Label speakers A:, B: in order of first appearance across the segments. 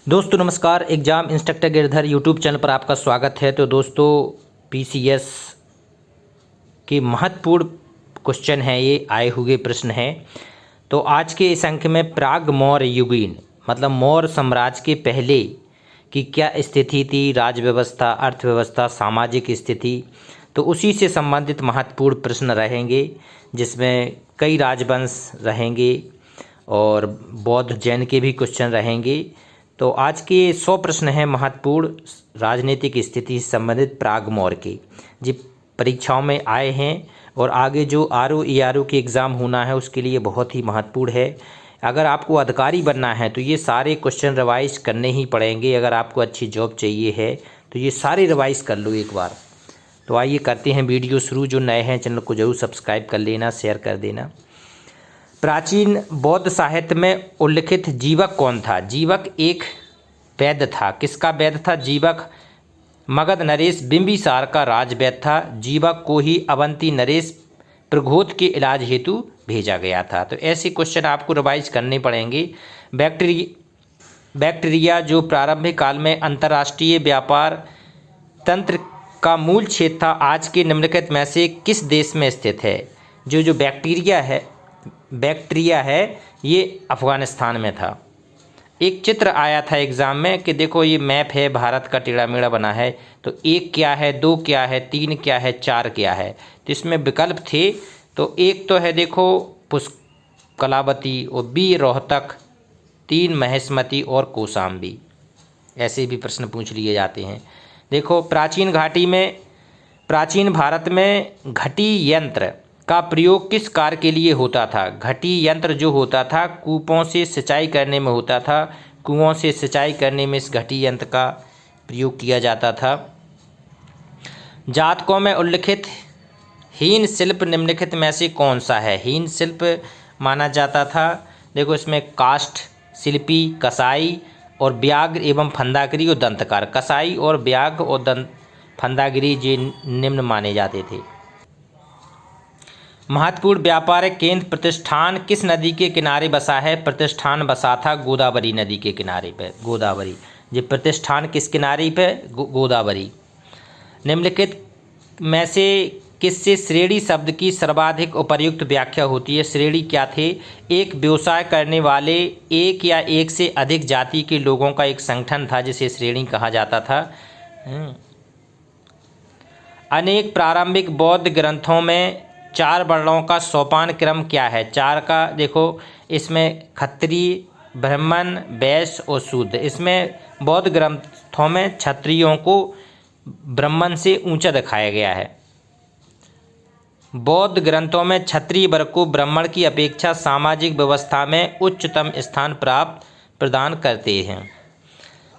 A: दोस्तों नमस्कार। Exam instructor Girdhar YouTube channel पर आपका स्वागत है। तो दोस्तों पीसीएस के महत्वपूर्ण क्वेश्चन हैं, ये आए हुए प्रश्न हैं। तो आज के इस अंक में प्राग मौर्य युगीन मतलब मौर्य साम्राज्य के पहले की क्या स्थिति थी, राज व्यवस्था, अर्थव्यवस्था, सामाजिक स्थिति, तो उसी से संबंधित महत्वपूर्ण प्रश्न रहेंगे, जिसमें कई राजवंश रहेंगे और बौद्ध जैन के भी क्वेश्चन रहेंगे। तो आज के 100 प्रश्न हैं महत्वपूर्ण राजनीतिक स्थिति से संबंधित प्राग मौर्य के, जी परीक्षाओं में आए हैं और आगे जो आरओ ईआरओ की एग्ज़ाम होना है उसके लिए बहुत ही महत्वपूर्ण है। अगर आपको अधिकारी बनना है तो ये सारे क्वेश्चन रिवाइज करने ही पड़ेंगे। अगर आपको अच्छी जॉब चाहिए है तो ये सारे रिवाइज कर लो एक बार। तो आइए करते हैं वीडियो शुरू। जो नए हैं चैनल को जरूर सब्सक्राइब कर लेना, शेयर कर देना। प्राचीन बौद्ध साहित्य में उल्लिखित जीवक कौन था? जीवक एक वैद्य था। किसका वैद्य था? जीवक मगध नरेश बिंबिसार का राजवैद्य था। जीवक को ही अवंती नरेश प्रघोत के इलाज हेतु भेजा गया था। तो ऐसे क्वेश्चन आपको रिवाइज करने पड़ेंगे। बैक्टीरिया जो प्रारंभिक काल में अंतर्राष्ट्रीय व्यापार तंत्र का मूल क्षेत्र था, आज के निम्नलिखित में से किस देश में स्थित है? जो बैक्टीरिया है ये अफ़गानिस्तान में था। एक चित्र आया था एग्ज़ाम में कि देखो ये मैप है, भारत का टेढ़ा मेढ़ा बना है, तो एक क्या है, दो क्या है, तीन क्या है, चार क्या है। तो इसमें विकल्प थे। तो एक तो है देखो पुष्कलावती, और बी रोहतक, तीन महेशमती और कौशाम्बी। ऐसे भी प्रश्न पूछ लिए जाते हैं। देखो प्राचीन भारत में घटी यंत्र का प्रयोग किस कार्य के लिए होता था? घटी यंत्र जो होता था कूपों से सिंचाई करने में होता था। कुओं से सिंचाई करने में इस घटी यंत्र का प्रयोग किया जाता था। जातकों में उल्लिखित हीन शिल्प निम्नलिखित में से कौन सा है? हीन शिल्प माना जाता था, देखो इसमें काष्ठ शिल्पी, कसाई और व्याघ्र एवं फंदागिरी और दंतकार। कसाई और व्याघ्र और फंदागिरी ये निम्न माने जाते थे। महत्वपूर्ण व्यापारिक केंद्र प्रतिष्ठान किस नदी के किनारे बसा है? प्रतिष्ठान बसा था गोदावरी नदी के किनारे पे। गोदावरी, ये प्रतिष्ठान किस किनारे पे? गोदावरी। निम्नलिखित में से किससे श्रेणी शब्द की सर्वाधिक उपयुक्त व्याख्या होती है? श्रेणी क्या थे? एक व्यवसाय करने वाले एक या एक से अधिक जाति के लोगों का एक संगठन था जिसे श्रेणी कहा जाता था। अनेक प्रारंभिक बौद्ध ग्रंथों में चार वर्णों का सोपान क्रम क्या है? चार का देखो इसमें क्षत्रिय, ब्राह्मण, वैश्य और शूद्र। इसमें बौद्ध ग्रंथों में क्षत्रियों को ब्राह्मण से ऊंचा दिखाया गया है। बौद्ध ग्रंथों में क्षत्रिय वर्ग को ब्राह्मण की अपेक्षा सामाजिक व्यवस्था में उच्चतम स्थान प्रदान करते हैं।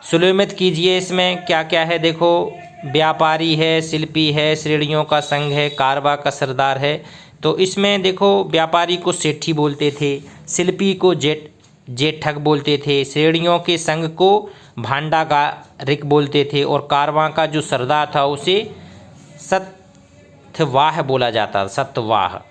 A: सुनिश्चित कीजिए इसमें क्या क्या है। देखो व्यापारी है, शिल्पी है, श्रेणियों का संघ है, कारवा का सरदार है। तो इसमें देखो व्यापारी को सेठी बोलते थे, शिल्पी को जेठक बोलते थे, श्रेणियों के संघ को भांडागारिक बोलते थे और कारवां का जो सरदार था उसे सत्यवाह बोला जाता। सत्यवाह।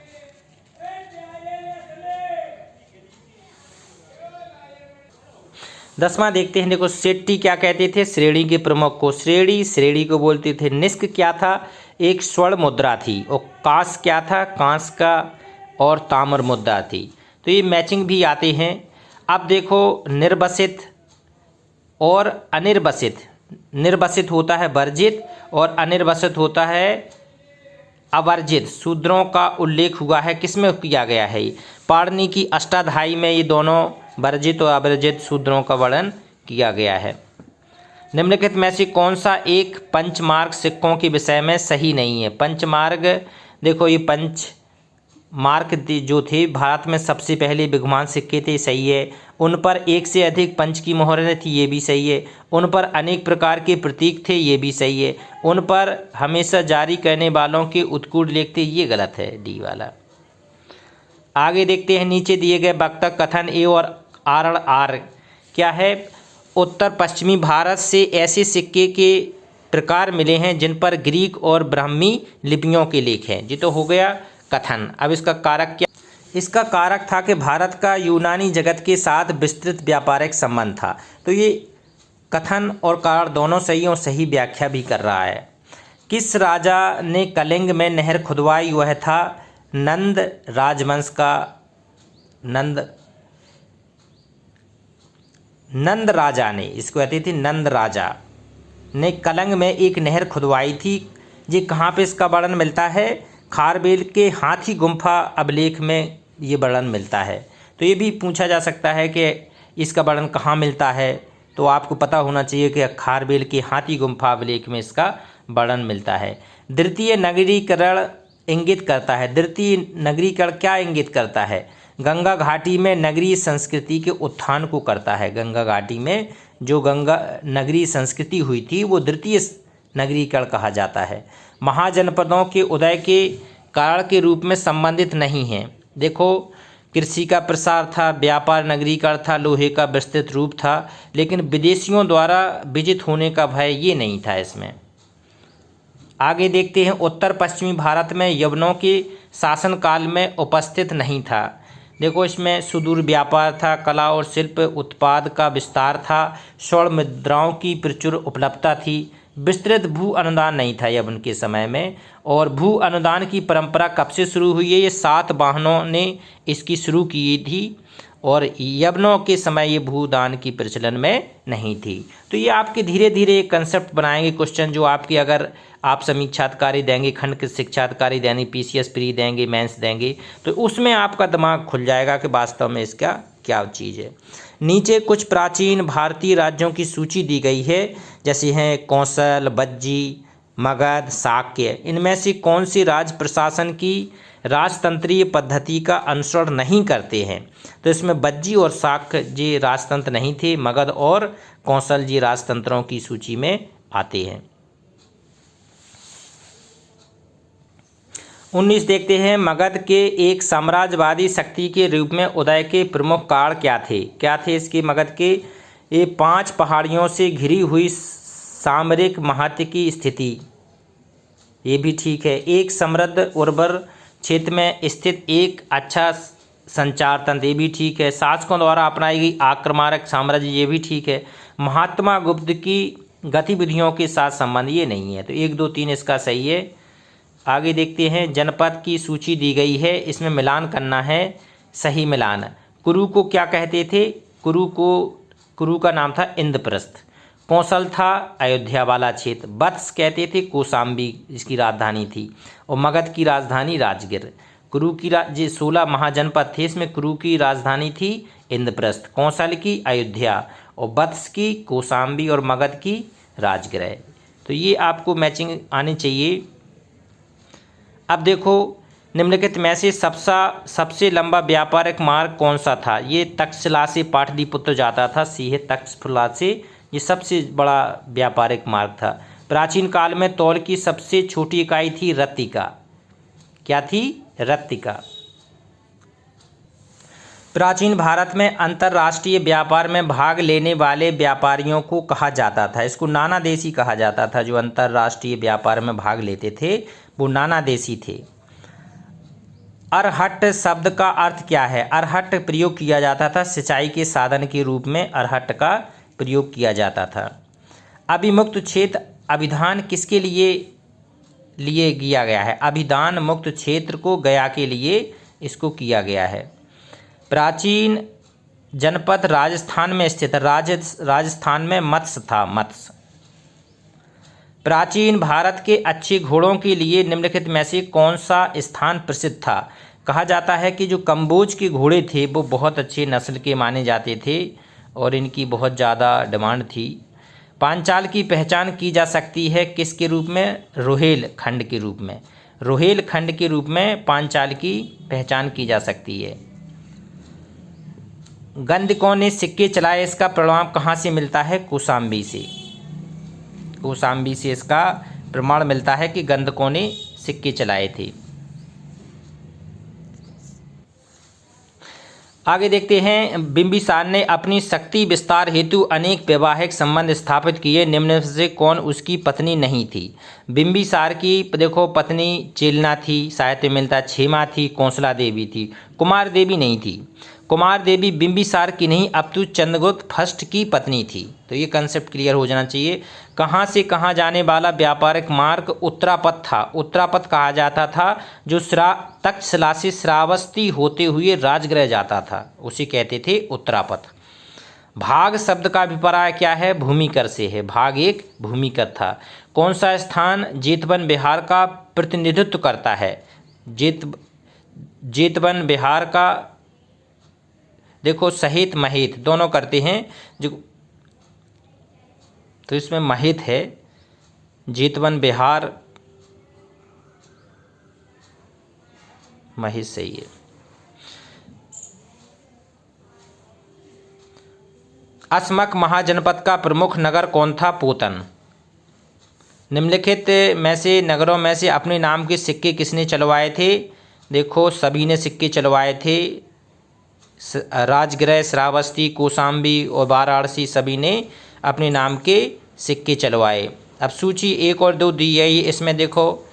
A: दसवां देखते हैं। देखो सेट्टी क्या कहते थे? श्रेणी के प्रमुख को। श्रेणी को बोलते थे। निष्क क्या था? एक स्वर्ण मुद्रा थी। और कांस क्या था? कांस का और ताम्र मुद्रा थी। तो ये मैचिंग भी आते हैं। अब देखो निर्वसित और अनिर्वसित। निर्वसित होता है वर्जित और अनिर्वसित होता है अवर्जित। शूद्रों का उल्लेख हुआ है, किसमें किया गया है? पाणिनि की अष्टाध्यायी में ये दोनों वर्जित और अवर्जित शूद्रों का वर्णन किया गया है। निम्नलिखित में से कौन सा एक पंचमार्ग सिक्कों के विषय में सही नहीं है? पंचमार्ग, देखो ये पंचमार्ग जो थे भारत में सबसे पहले विद्यमान सिक्के थे, सही है। उन पर एक से अधिक पंच की मोहरें थी, ये भी सही है। उन पर अनेक प्रकार के प्रतीक थे, ये भी सही है। उन पर हमेशा जारी करने वालों के उत्कूट लेख थे, ये गलत है, डी वाला। आगे देखते हैं। नीचे दिए गए वक्तव्य कथन ए और आरण आर क्या है? उत्तर पश्चिमी भारत से ऐसे सिक्के के प्रकार मिले हैं जिन पर ग्रीक और ब्राह्मी लिपियों के लेख हैं। ये तो हो गया कथन। अब इसका कारक क्या? इसका कारक था कि भारत का यूनानी जगत के साथ विस्तृत व्यापारिक संबंध था। तो ये कथन और कारण दोनों सही और सही व्याख्या भी कर रहा है। किस राजा ने कलिंग में नहर खुदवाई? वह था नंद राजवंश का नंद राजा ने, इसको कहते थे नंद राजा ने कलिंग में एक नहर खुदवाई थी। ये कहाँ पे इसका वर्णन मिलता है? खारवेल के हाथी गुम्फा अभिलेख में ये वर्णन मिलता है। तो ये भी पूछा जा सकता है कि इसका वर्णन कहाँ मिलता है, तो आपको पता होना चाहिए कि खारवेल के हाथी गुम्फा अभिलेख में इसका वर्णन मिलता है। द्वितीय नगरीकरण इंगित करता है। द्वितीय नगरीकरण क्या इंगित करता है? गंगा घाटी में नगरीय संस्कृति के उत्थान को करता है। गंगा घाटी में जो गंगा नगरीय संस्कृति हुई थी वो द्वितीय नगरीकरण कहा जाता है। महाजनपदों के उदय के कारण के रूप में संबंधित नहीं है। देखो, कृषि का प्रसार था, व्यापार नगरीकरण था, लोहे का विस्तृत रूप था, लेकिन विदेशियों द्वारा विजित होने का भय ये नहीं था इसमें। आगे देखते हैं, उत्तर पश्चिमी भारत में यवनों के शासनकाल में उपस्थित नहीं था। देखो, इसमें सुदूर व्यापार था, कला और शिल्प उत्पाद का विस्तार था, स्वर्ण मुद्राओं की प्रचुर उपलब्धता थी, विस्तृत भू अनुदान नहीं था यवन के समय में। और भू अनुदान की परंपरा कब से शुरू हुई है? ये सातवाहनों ने इसकी शुरू की थी और यवनों के समय ये भूदान की प्रचलन में नहीं थी। तो ये आपके धीरे धीरे एक कंसेप्ट बनाएंगे क्वेश्चन, जो आपके अगर आप समीक्षाधिकारी देंगे, खंड के शिक्षाधिकारी देंगे, पीसीएस प्री देंगे, मेंस देंगे, तो उसमें आपका दिमाग खुल जाएगा कि वास्तव में इसका क्या चीज़ है। नीचे कुछ प्राचीन भारतीय राज्यों की सूची दी गई है, जैसे हैं कौशल, बज्जी, मगध, शाक्य। इनमें से कौन सी राज्य प्रशासन की राजतंत्रीय पद्धति का अनुसरण नहीं करते हैं? तो इसमें बज्जी और शाक्य जी राजतंत्र नहीं थे, मगध और कौशल जी राजतंत्रों की सूची में आते हैं। 19 देखते हैं, मगध के एक साम्राज्यवादी शक्ति के रूप में उदय के प्रमुख कारण क्या थे इसके? मगध के ये 5 पहाड़ियों से घिरी हुई सामरिक महत्व की स्थिति, ये भी ठीक है। एक समृद्ध उर्वर क्षेत्र में स्थित एक अच्छा संचार तंत्र, ये भी ठीक है। शासकों द्वारा अपनाई गई आक्रामक साम्राज्य, ये भी ठीक है। महात्मा गुप्त की गतिविधियों के साथ संबंध, ये नहीं है। तो 1, 2, 3 इसका सही है। आगे देखते हैं, जनपद की सूची दी गई है, इसमें मिलान करना है, सही मिलान। कुरु को क्या कहते थे? कुरु का नाम था इंद्रप्रस्थ। कौशल था अयोध्या वाला क्षेत्र। वत्स कहते थे कौशाम्बी, इसकी राजधानी थी। और मगध की राजधानी राजगिर। कुरु की 16 महाजनपद थे, इसमें कुरु की राजधानी थी इंद्रप्रस्थ, कौशल की अयोध्या, और वत्स की कौशाम्बी, और मगध की राजगिर है। तो ये आपको मैचिंग आनी चाहिए। अब देखो, निम्नलिखित में से सबसे लंबा व्यापारिक मार्ग कौन सा था? ये तक्षशिला से पाटलिपुत्र जाता था, सी है तक्षशिला से, ये सबसे बड़ा व्यापारिक मार्ग था। प्राचीन काल में तौल की सबसे छोटी इकाई थी रत्तिका। क्या थी? रत्तिका। प्राचीन भारत में अंतर्राष्ट्रीय व्यापार में भाग लेने वाले व्यापारियों को कहा जाता था, इसको नानादेशी कहा जाता था। जो अंतर्राष्ट्रीय व्यापार में भाग लेते थे वो नानादेशी थे। अरहट शब्द का अर्थ क्या है? अरहट प्रयोग किया जाता था सिंचाई के साधन के रूप में, अरहट का प्रयोग किया जाता था। अभिमुक्त क्षेत्र अभिधान किसके लिए किया गया है? अभिधान मुक्त क्षेत्र को गया के लिए इसको किया गया है। प्राचीन जनपद राजस्थान में स्थित, राजस्थान में मत्स्य था, मत्स्य। प्राचीन भारत के अच्छे घोड़ों के लिए निम्नलिखित में से कौन सा स्थान प्रसिद्ध था? कहा जाता है कि जो कंबोज के घोड़े थे वो बहुत अच्छे नस्ल के माने जाते थे और इनकी बहुत ज़्यादा डिमांड थी। पांचाल की पहचान की जा सकती है किसके रूप में? रोहेल खंड के रूप में। रोहेल खंड के रूप में पांचाल की पहचान की जा सकती है। गंधकों ने सिक्के चलाए, इसका प्रमाण कहाँ से मिलता है? कौशाम्बी से। कौशाम्बी से इसका प्रमाण मिलता है कि गंधकों ने सिक्के चलाए थे। आगे देखते हैं, बिंबिसार ने अपनी शक्ति विस्तार हेतु अनेक वैवाहिक संबंध स्थापित किए, निम्न में से कौन उसकी पत्नी नहीं थी? बिंबिसार की देखो पत्नी चेलना थी, साहित्य मिलता, क्षेमा थी, कौशला देवी थी, कुमार देवी नहीं थी। कुमार देवी बिंबिसार की नहीं अपितु चंद्रगुप्त फर्स्ट की पत्नी थी। तो ये कंसेप्ट क्लियर हो जाना चाहिए। कहाँ से कहाँ जाने वाला व्यापारिक मार्ग उत्तरापथ था। उत्तरापथ कहा जाता था जो तक्षशिला से श्रावस्ती होते हुए राजगृह जाता था, उसे कहते थे उत्तरापथ। भाग शब्द का अभिप्राय क्या है? भूमिकर से है। भाग एक भूमिकर था। कौन सा स्थान जेतवन बिहार का प्रतिनिधित्व करता है? जेतवन बिहार का, देखो सहित महेत दोनों करते हैं जो, तो इसमें महेत है। जेतवन बिहार महेत सही है। असमक महाजनपद का प्रमुख नगर कौन था? पोतन। निम्नलिखित में से नगरों में से अपने नाम के सिक्के किसने चलवाए थे? देखो सभी ने सिक्के चलवाए थे। राजगृह, श्रावस्ती, कौशाम्बी और वाराणसी सभी ने अपने नाम के सिक्के चलवाए। अब सूची 1 और 2 दी है, इसमें देखो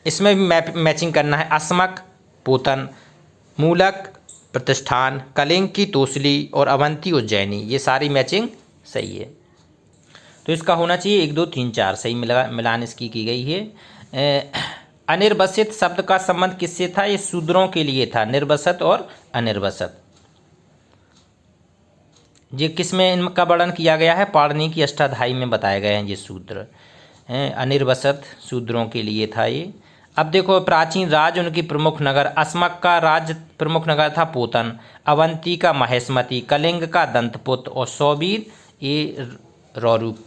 A: इसमें भी मैचिंग करना है। असमक पोतन, मूलक प्रतिष्ठान, कलिंग की तोसली और अवंती उज्जैनी, ये सारी मैचिंग सही है। तो इसका होना चाहिए 1 2 3 4 सही मिलान इसकी की गई है। अनिर्वसित शब्द का संबंध किससे था? ये शूद्रों के लिए था, निर्वसत और अनिर्वसत। ये किस में इनका वर्णन किया गया है? पाणिनि की अष्टाध्यायी में बताए गए हैं ये सूत्र। अनिर्वसत शूद्रों के लिए था ये। अब देखो प्राचीन राज उनकी प्रमुख नगर, असमक का राज प्रमुख नगर था पोतन, अवंती का महेशमती, कलिंग का दंतपुत्र और सौबीर ये रौरूप।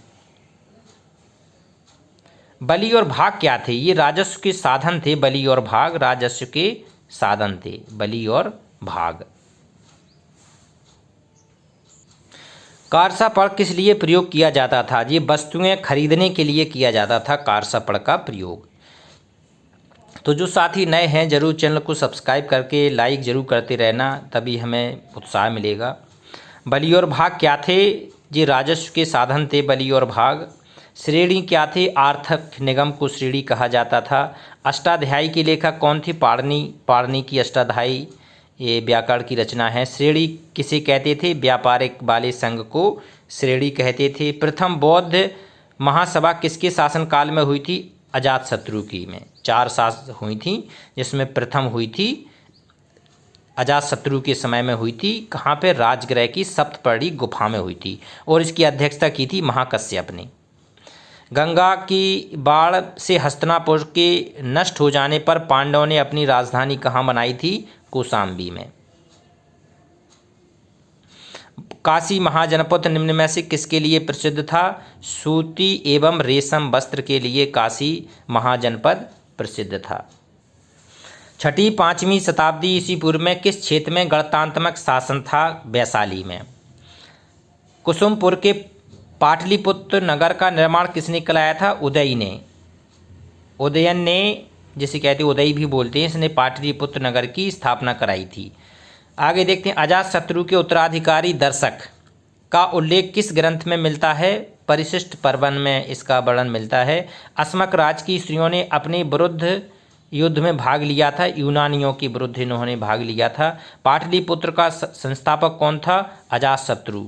A: बलि और भाग क्या थे? ये राजस्व के साधन थे। बलि और भाग राजस्व के साधन थे, बलि और भाग। कारसापड़ किस लिए प्रयोग किया जाता था? ये वस्तुएं खरीदने के लिए किया जाता था कारसापड़ का प्रयोग। तो जो साथी नए हैं जरूर चैनल को सब्सक्राइब करके लाइक जरूर करते रहना, तभी हमें उत्साह मिलेगा। बलि और भाग क्या थे? ये राजस्व के साधन थे बलि और भाग। श्रेणी क्या थे? आर्थिक निगम को श्रेणी कहा जाता था। अष्टाध्यायी की लेखक कौन थी? पाणिनि की अष्टाध्यायी ये व्याकरण की रचना है। श्रेणी किसे कहते थे? व्यापारिक वाले संघ को श्रेणी कहते थे। प्रथम बौद्ध महासभा किसके शासनकाल में हुई थी? अजातशत्रु की में 4 शासन हुई थी, जिसमें प्रथम हुई थी अजातशत्रु के समय में हुई थी। कहाँ पे? राजगृह की सप्तपर्णी गुफा में हुई थी और इसकी अध्यक्षता की थी महाकश्यप ने। गंगा की बाढ़ से हस्तिनापुर के नष्ट हो जाने पर पांडवों ने अपनी राजधानी कहाँ बनाई थी? कौशाम्बी में। काशी महाजनपद निम्न में से किसके लिए प्रसिद्ध था? सूती एवं रेशम वस्त्र के लिए काशी महाजनपद प्रसिद्ध था। 6वीं 5वीं शताब्दी ईसा पूर्व में किस क्षेत्र में गणतंत्रात्मक शासन था? वैशाली में। कुसुमपुर के पाटलिपुत्र नगर का निर्माण किसने कराया था? उदय ने। उदयन ने, जिसे कहते हैं उदय भी बोलते हैं, इसने पाटलिपुत्र नगर की स्थापना कराई थी। आगे देखते हैं अजातशत्रु के उत्तराधिकारी दर्शक का उल्लेख किस ग्रंथ में मिलता है? परिशिष्ट पर्वन में इसका वर्णन मिलता है। असमक राज की स्त्रियों ने अपने विरुद्ध युद्ध में भाग लिया था, यूनानियों के विरुद्ध इन्होंने भाग लिया था। पाटलिपुत्र का संस्थापक कौन था? अजातशत्रु।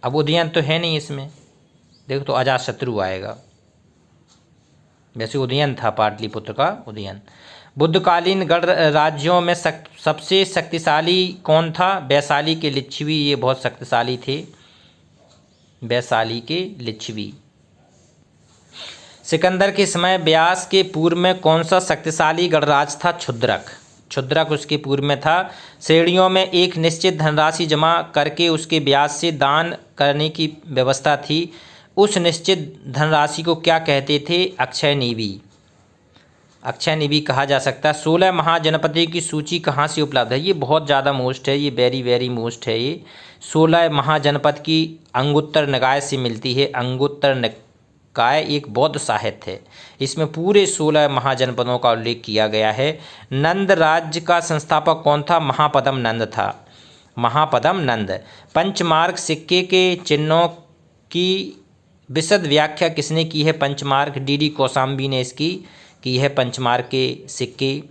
A: अब उदयन तो है नहीं इसमें, देखो तो अजातशत्रु आएगा। वैसे उदयन था पाटलिपुत्र का, उदयन। बुद्धकालीन गढ़ राज्यों में सबसे शक्तिशाली कौन था? वैशाली के लिच्छवी, ये बहुत शक्तिशाली थे, वैशाली के लिच्छवी। सिकंदर के समय व्यास के पूर्व में कौन सा शक्तिशाली गणराज था? क्षुद्रक। क्षुद्रक उसके पूर्व में था। श्रेणियों में एक निश्चित धनराशि जमा करके उसके ब्याज से दान करने की व्यवस्था थी। उस निश्चित धनराशि को क्या कहते थे? अक्षय निधि। अक्षय निधि कहा जा सकता है। 16 महाजनपदों की सूची कहाँ से उपलब्ध है? ये बहुत ज़्यादा मोस्ट है, ये वेरी वेरी मोस्ट है। ये 16 महाजनपद की अंगुत्तर निकाय से मिलती है। अंगुत्तर निकाय एक बौद्ध साहित्य है, इसमें पूरे 16 महाजनपदों का उल्लेख किया गया है। नंद राज्य का संस्थापक कौन था? महापद्म नंद था, महापद्म नंद। पंचमार्ग सिक्के के चिन्हों की विशद व्याख्या किसने की है? पंचमार्ग डी.डी. कौशाम्बी ने इसकी की है पंचमार के सिक्के,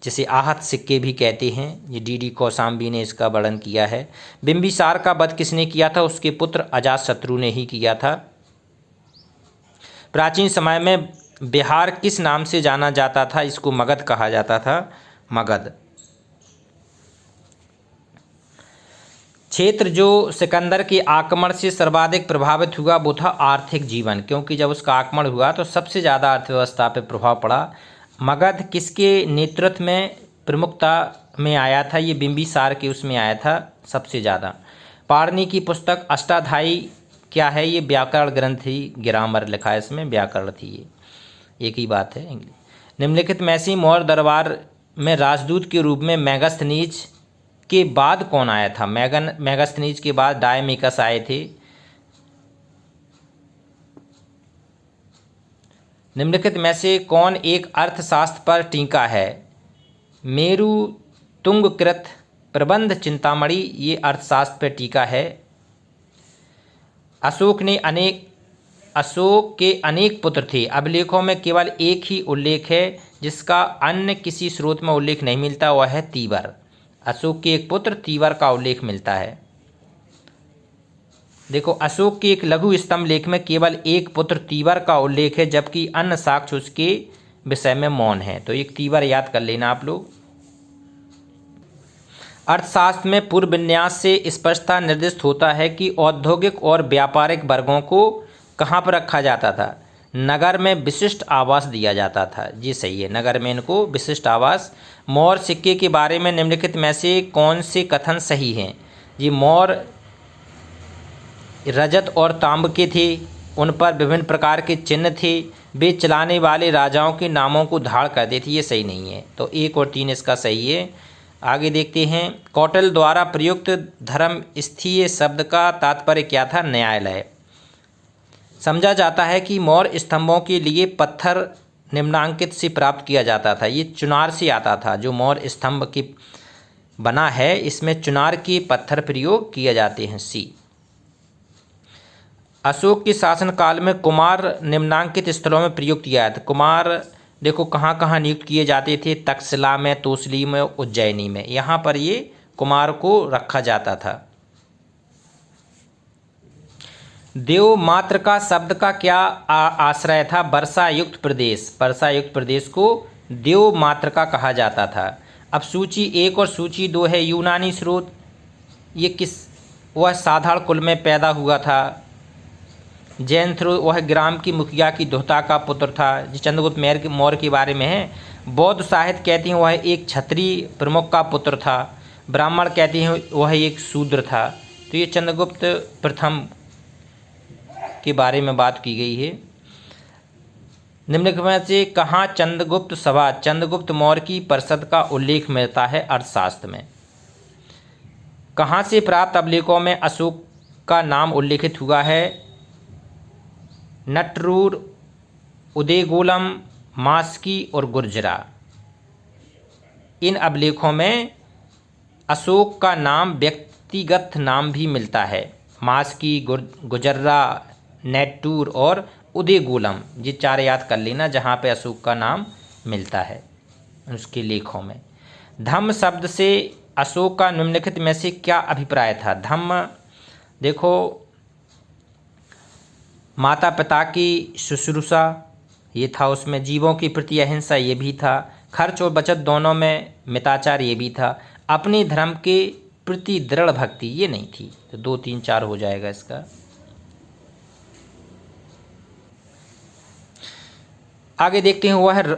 A: जिसे आहत सिक्के भी कहते हैं। ये डी कौशाम्बी ने इसका वर्णन किया है। बिंबिसार का वध किसने किया था? उसके पुत्र अजातशत्रु ने ही किया था। प्राचीन समय में बिहार किस नाम से जाना जाता था? इसको मगध कहा जाता था, मगध। क्षेत्र जो सिकंदर के आक्रमण से सर्वाधिक प्रभावित हुआ वो था आर्थिक जीवन, क्योंकि जब उसका आक्रमण हुआ तो सबसे ज़्यादा अर्थव्यवस्था पर प्रभाव पड़ा। मगध किसके नेतृत्व में प्रमुखता में आया था? ये बिंबिसार के उसमें आया था सबसे ज़्यादा। पाणिनि की पुस्तक अष्टाध्यायी क्या है? ये व्याकरण ग्रंथ थी, ग्रामर लिखा है इसमें, व्याकरण थी, ये एक ही बात है। निम्नलिखित में से मौर्य दरबार में राजदूत के रूप में मेगास्थनीज के बाद कौन आया था? मेगास्थनीज के बाद डायमेकस आए थे। निम्नलिखित में से कौन एक अर्थशास्त्र पर टीका है? मेरु तुंगकृत प्रबंध चिंतामणि, ये अर्थशास्त्र पर टीका है। अशोक के अनेक पुत्र थे। अभिलेखों में केवल एक ही उल्लेख है जिसका अन्य किसी स्रोत में उल्लेख नहीं मिलता, वह है तीवर। अशोक के एक पुत्र तीवर का उल्लेख मिलता है। देखो, अशोक के एक लघु स्तंभ लेख में केवल एक पुत्र तीवर का उल्लेख है, जबकि अन्य साक्ष्य उसके विषय में मौन है। तो एक तीवर याद कर लेना आप लोग। अर्थशास्त्र में पूर्व विन्यास से स्पष्टता निर्दिष्ट होता है कि औद्योगिक और व्यापारिक वर्गों को कहाँ पर रखा जाता था? नगर में विशिष्ट आवास दिया जाता था। जी सही है, नगर में इनको विशिष्ट आवास। मौर्य सिक्के के बारे में निम्नलिखित में से कौन से कथन सही हैं? जी, मौर्य रजत और तांब के थे, उन पर विभिन्न प्रकार के चिन्ह थे, वे चलाने वाले राजाओं के नामों को धारण करते थे। ये सही नहीं है, तो 1 और 3 इसका सही है। आगे देखते हैं। कौटिल्य द्वारा प्रयुक्त धर्म स्थीय शब्द का तात्पर्य क्या था? न्यायालय। समझा जाता है कि मौर्य स्तंभों के लिए पत्थर निम्नांकित से प्राप्त किया जाता था। ये चुनार से आता था। जो मौर्य स्तंभ की बना है, इसमें चुनार के पत्थर प्रयोग किए जाते हैं। सी। अशोक के शासनकाल में कुमार निम्नांकित स्थलों में प्रयुक्त किया था। कुमार देखो कहाँ कहाँ नियुक्त किए जाते थे? तक्षशिला में, तोसली में, उज्जैनी में, यहाँ पर ये कुमार को रखा जाता था। देव मात्र का शब्द का क्या आश्रय था? वर्षा युक्त प्रदेश। वर्षा युक्त प्रदेश को देव मात्र का कहा जाता था। अब सूची 1 और सूची 2 है यूनानी स्रोत। ये वह साधारण कुल में पैदा हुआ था। जैन स्रोत वह ग्राम की मुखिया की दुहता का पुत्र था। जो चंद्रगुप्त मौर्य के बारे में है। बौद्ध साहित्य कहते हैं वह एक क्षत्रिय प्रमुख का पुत्र था। ब्राह्मण कहते हैं वह एक शूद्र था। तो ये चंद्रगुप्त प्रथम के बारे में बात की गई है। निम्नलिखित में से कहाँ चंद्रगुप्त सभा, चंद्रगुप्त मौर्य की परिषद का उल्लेख मिलता है? अर्थशास्त्र में। कहाँ से प्राप्त अभिलेखों में अशोक का नाम उल्लेखित हुआ है? नटरूर, उदयगोलम, मास्की और गुर्जरा। इन अभिलेखों में अशोक का नाम व्यक्तिगत नाम भी मिलता है। मास्की, गुजर्रा, नेटूर और उदयगोलम, ये 4 याद कर लेना जहाँ पे अशोक का नाम मिलता है उसके लेखों में। धम्म शब्द से अशोक का निम्नलिखित में से क्या अभिप्राय था? धम्म देखो, माता पिता की शुश्रूषा ये था, उसमें जीवों के प्रति अहिंसा ये भी था, खर्च और बचत दोनों में मिताचार ये भी था, अपने धर्म के प्रति दृढ़ भक्ति ये नहीं थी। तो 2, 3, 4 हो जाएगा इसका। आगे देखते हैं। वह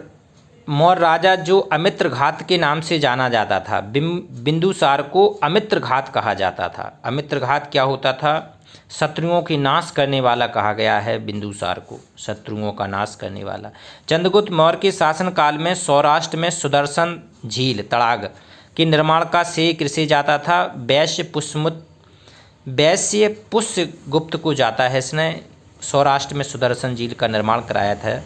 A: मौर्य राजा जो अमित्रघात के नाम से जाना जाता था। बिंदुसार को अमित्रघात कहा जाता था। अमित्रघात क्या होता था? शत्रुओं के नाश करने वाला कहा गया है बिंदुसार को, शत्रुओं का नाश करने वाला। चंद्रगुप्त मौर्य के शासनकाल में सौराष्ट्र में सुदर्शन झील तड़ाग के निर्माण का श्रेय किसे जाता था? वैश्य पुष्यगुप्त को जाता है। इसने सौराष्ट्र में सुदर्शन झील का निर्माण कराया था।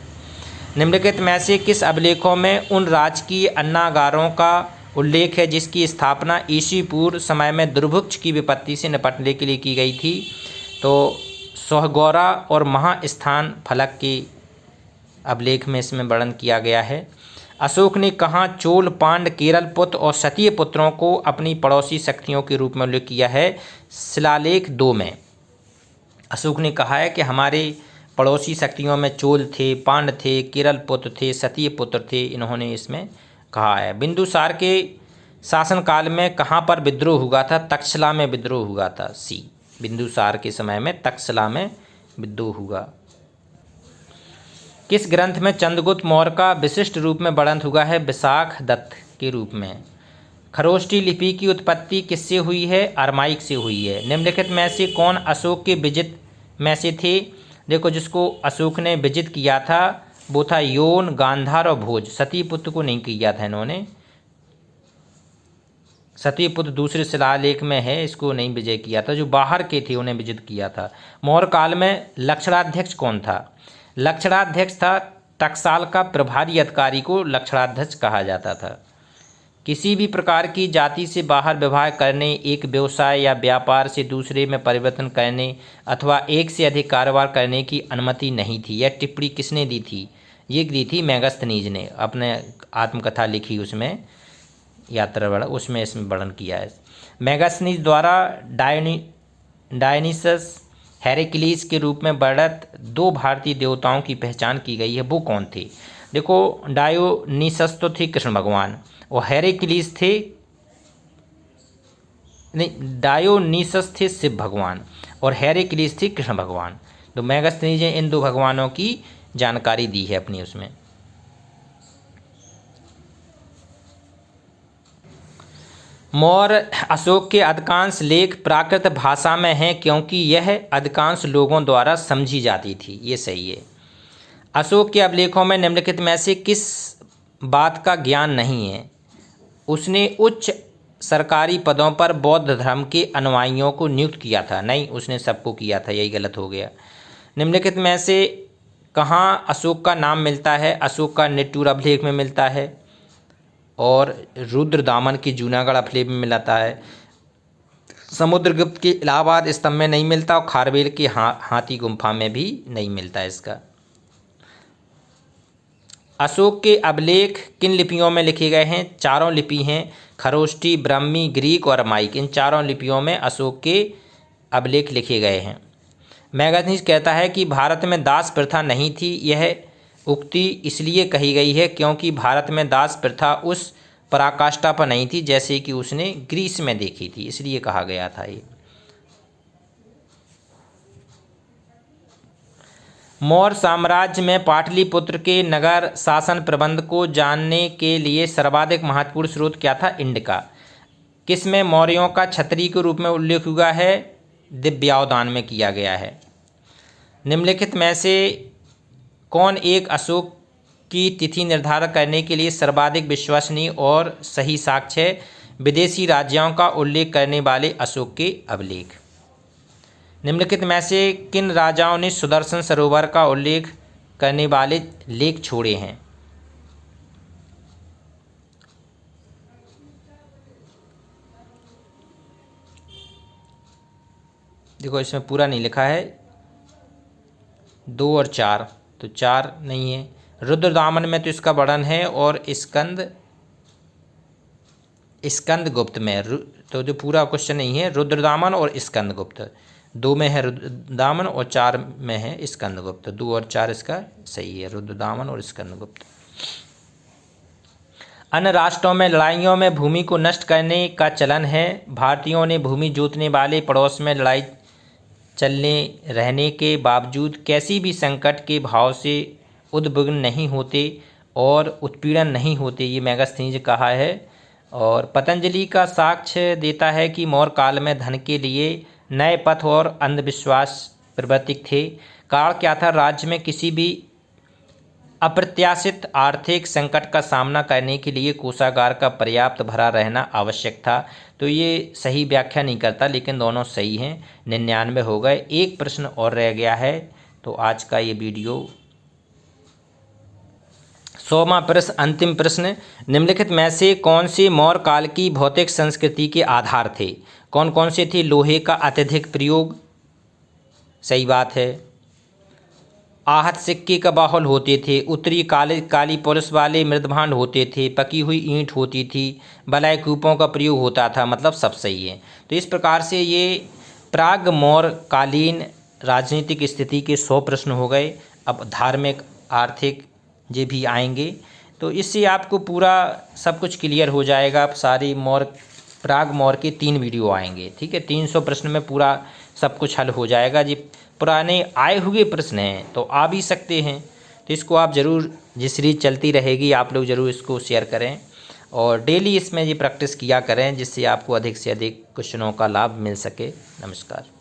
A: निम्नलिखित में से किस अभिलेखों में उन राजकीय अन्नागारों का उल्लेख है जिसकी स्थापना ईसा पूर्व समय में दुर्भिक्ष की विपत्ति से निपटने के लिए की गई थी? तो सोहगौरा और महास्थान फलक के अभिलेख में इसमें वर्णन किया गया है। अशोक ने कहाँ चोल, पांड, केरल पुत्र और सतीय पुत्रों को अपनी पड़ोसी शक्तियों के रूप में उल्लेख किया है? शिलालेख 2 में अशोक ने कहा है कि हमारे पड़ोसी शक्तियों में चोल थे, पांड थे, केरल पुत्र थे, सतीय पुत्र थे, इन्होंने इसमें कहा है। बिंदुसार के शासनकाल में कहाँ पर विद्रोह हुआ था? तक्षशिला में विद्रोह हुआ था। सी, बिंदुसार के समय में तक्षशिला में विद्रोह हुआ। किस ग्रंथ में चंद्रगुप्त मौर्य का विशिष्ट रूप में वर्णन हुआ है? विशाख दत्त के रूप में। खरोष्ठी लिपि की उत्पत्ति किससे हुई है? अरमाइक से हुई है। निम्नलिखित में से कौन अशोक के विजित में से थे? देखो, जिसको अशोक ने विजित किया था वो था योन, गांधार और भोज। सतीपुत्र को नहीं किया था इन्होंने। सतीपुत्र दूसरे शिलालेख में है, इसको नहीं विजय किया था। जो बाहर के थे उन्हें विजित किया था। मौर्य काल में लक्षणाध्यक्ष कौन था? लक्षणाध्यक्ष था टकसाल का प्रभारी अधिकारी को लक्षणाध्यक्ष कहा जाता था। किसी भी प्रकार की जाति से बाहर विवाह करने, एक व्यवसाय या व्यापार से दूसरे में परिवर्तन करने अथवा एक से अधिक कारोबार करने की अनुमति नहीं थी। यह टिप्पणी किसने दी थी? ये दी थी मेगास्थनीज ने, अपने आत्मकथा लिखी उसमें, यात्रा वर्णन, उसमें इसमें वर्णन किया है। मेगास्थनीज द्वारा डायनिसस हेरेक्लीस के रूप में वर्णित 2 भारतीय देवताओं की पहचान की गई है। वो कौन थे? देखो, डायोनिसस तो थे कृष्ण भगवान और हेरेक्लीस थे, नहीं, डायोनिसस थे शिव भगवान और हेरेक्लीस थे कृष्ण भगवान। तो मेगास्थनीज ने इन 2 भगवानों की जानकारी दी है अपनी उसमें। मौर्य अशोक के अधिकांश लेख प्राकृत भाषा में हैं क्योंकि यह अधिकांश लोगों द्वारा समझी जाती थी। ये सही है। अशोक के अभिलेखों में निम्नलिखित में से किस बात का ज्ञान नहीं है? उसने उच्च सरकारी पदों पर बौद्ध धर्म के अनुयायियों को नियुक्त किया था। नहीं, उसने सबको किया था, यही गलत हो गया। निम्नलिखित में से कहाँ अशोक का नाम मिलता है? अशोक का निट्टूर अभिलेख में मिलता है और रुद्रदामन की जूनागढ़ अभिलेख में मिलता है। समुद्रगुप्त के इलाहाबाद स्तंभ में नहीं मिलता और खारवेल की हाथी गुम्फा में भी नहीं मिलता इसका। अशोक के अभिलेख किन लिपियों में लिखे गए हैं? 4 लिपि हैं, खरोष्ठी, ब्राह्मी, ग्रीक और अरमाइक। इन 4 लिपियों में अशोक के अभिलेख लिखे गए हैं। मेगास्थनीज कहता है कि भारत में दास प्रथा नहीं थी। यह उक्ति इसलिए कही गई है क्योंकि भारत में दास प्रथा उस पराकाष्ठा पर नहीं थी जैसे कि उसने ग्रीस में देखी थी, इसलिए कहा गया था ये। मौर्य साम्राज्य में पाटलिपुत्र के नगर शासन प्रबंध को जानने के लिए सर्वाधिक महत्वपूर्ण स्रोत क्या था? इंडिका। किसमें मौर्यों का क्षत्रिय के रूप में उल्लेख हुआ है? दिव्यावदान में किया गया है। निम्नलिखित में से कौन एक अशोक की तिथि निर्धारित करने के लिए सर्वाधिक विश्वसनीय और सही साक्ष्य है? विदेशी राज्यों का उल्लेख करने वाले अशोक के अभिलेख। निम्नलिखित में से किन राजाओं ने सुदर्शन सरोवर का उल्लेख करने वाले लेख छोड़े हैं? देखो, इसमें पूरा नहीं लिखा है, 2 और 4, तो 4 नहीं है। रुद्रदामन में तो इसका वर्णन है और स्कंदगुप्त में, तो जो पूरा क्वेश्चन नहीं है, रुद्रदामन और स्कंदगुप्त 2 में है रुद्रदामन और 4 में है स्कंदगुप्त। 2 और 4 इसका सही है, रुद्रदामन और स्कंदगुप्त। अन्य राष्ट्रों में लड़ाइयों में भूमि को नष्ट करने का चलन है। भारतीयों ने भूमि जोतने वाले पड़ोस में लड़ाई चलने रहने के बावजूद किसी भी संकट के भाव से उद्विग्न नहीं होते और उत्पीड़न नहीं होते, ये मेगास्थनीज कहा है। और पतंजलि का साक्ष्य देता है कि मौर्य काल में धन के लिए नए पथ और अंधविश्वास प्रवर्तित थे। कारण क्या था? राज्य में किसी भी अप्रत्याशित आर्थिक संकट का सामना करने के लिए कोषागार का पर्याप्त भरा रहना आवश्यक था। तो ये सही व्याख्या नहीं करता, लेकिन दोनों सही हैं। 99 हो गए। एक प्रश्न और रह गया है, तो आज का ये वीडियो 100वां प्रश्न, अंतिम प्रश्न। निम्नलिखित में से कौन से मौर्य काल की भौतिक संस्कृति के आधार थे? कौन कौन से थे? लोहे का अत्यधिक प्रयोग, सही बात है। आहत सिक्के का बाहुल होते थे, उत्तरी काली काली पुलिस वाले मृदभांड होते थे, पकी हुई ईंट होती थी, बलाय कूपों का प्रयोग होता था। मतलब सब सही है। तो इस प्रकार से ये प्राग मौर्य कालीन राजनीतिक स्थिति के 100 प्रश्न हो गए। अब धार्मिक, आर्थिक ये भी आएंगे, तो इससे आपको पूरा सब कुछ क्लियर हो जाएगा। आप सारी प्राग मौर्य के 3 वीडियो आएंगे, ठीक है। 300 प्रश्न में पूरा सब कुछ हल हो जाएगा। जी पुराने आए हुए प्रश्न हैं तो आ भी सकते हैं, तो इसको आप ज़रूर, ये सीरीज चलती रहेगी, आप लोग ज़रूर इसको शेयर करें और डेली इसमें ये प्रैक्टिस किया करें, जिससे आपको अधिक से अधिक क्वेश्चनों का लाभ मिल सके। नमस्कार।